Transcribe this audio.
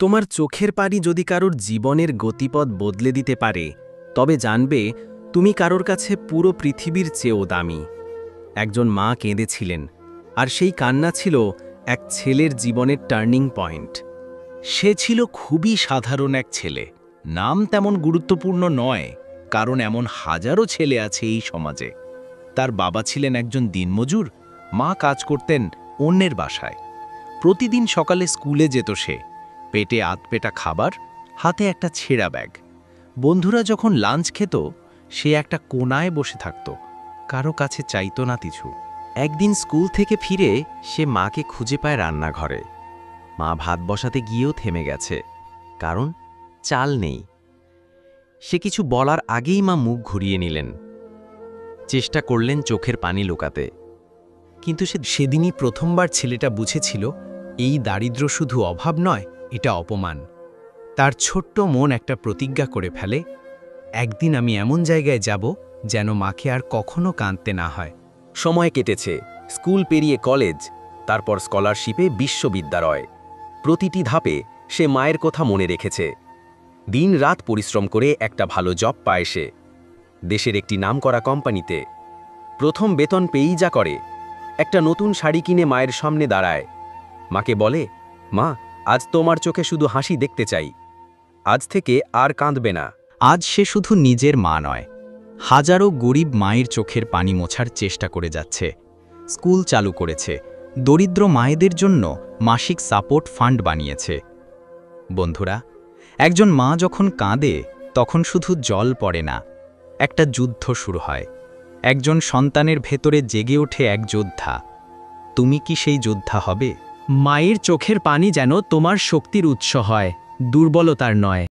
তোমার চোখের পানি যদি কারোর জীবনের গতিপথ বদলে দিতে পারে তবে জানবে তুমি কারোর কাছে পুরো পৃথিবীর চেয়েও দামি। একজন মা কেঁদেছিলেন, আর সেই কান্না ছিল এক ছেলের জীবনের টার্নিং পয়েন্ট। সে ছিল খুবই সাধারণ এক ছেলে, নাম তেমন গুরুত্বপূর্ণ নয়, কারণ এমন হাজারো ছেলে আছে এই সমাজে। তার বাবা ছিলেন একজন দিনমজুর, মা কাজ করতেন অন্যের বাসায়। প্রতিদিন সকালে স্কুলে যেত সে, পেটে আধপেটা খাবার, হাতে একটা ছেঁড়া ব্যাগ। বন্ধুরা যখন লাঞ্চ খেত, সে একটা কোনায় বসে থাকত, কারো কাছে চাইতো না কিছু। একদিন স্কুল থেকে ফিরে সে মাকে খুঁজে পায় রান্নাঘরে। মা ভাত বসাতে গিয়েও থেমে গেছে, কারণ চাল নেই। সে কিছু বলার আগেই মা মুখ ঘুরিয়ে নিলেন। চেষ্টা করলেন চোখের পানি লুকাতে, কিন্তু সেদিনই প্রথমবার ছেলেটা বুঝেছিল এই দারিদ্র্য শুধু অভাব নয়, এটা অপমান। তার ছোট্ট মন একটা প্রতিজ্ঞা করে ফেলে, একদিন আমি এমন জায়গায় যাব যেন মাকে আর কখনো কাঁদতে না হয়। সময় কেটেছে, স্কুল পেরিয়ে কলেজ, তারপর স্কলারশিপে বিশ্ববিদ্যালয়। প্রতিটি ধাপে সে মায়ের কথা মনে রেখেছে। দিন রাত পরিশ্রম করে একটা ভালো জব পায় সে, দেশের একটি নামকরা কোম্পানিতে। প্রথম বেতন পেয়েই যা করে, একটা নতুন শাড়ি কিনে মায়ের সামনে দাঁড়ায়। মাকে বলে, মা, আজ তোমার চোখে শুধু হাসি দেখতে চাই, আজ থেকে আর কাঁদবে না। আজ সে শুধু নিজের মা নয়, হাজারো গরিব মায়ের চোখের পানি মোছার চেষ্টা করে যাচ্ছে। স্কুল চালু করেছে, দরিদ্র মায়েদের জন্য মাসিক সাপোর্ট ফান্ড বানিয়েছে। বন্ধুরা, একজন মা যখন কাঁদে তখন শুধু জল পড়ে না, একটা যুদ্ধ শুরু হয়। একজন সন্তানের ভেতরে জেগে ওঠে এক যোদ্ধা। তুমি কি সেই যোদ্ধা হবে? মায়ের চোখের পানি যেন তোমার শক্তির উৎস হয়, দুর্বলতার নয়।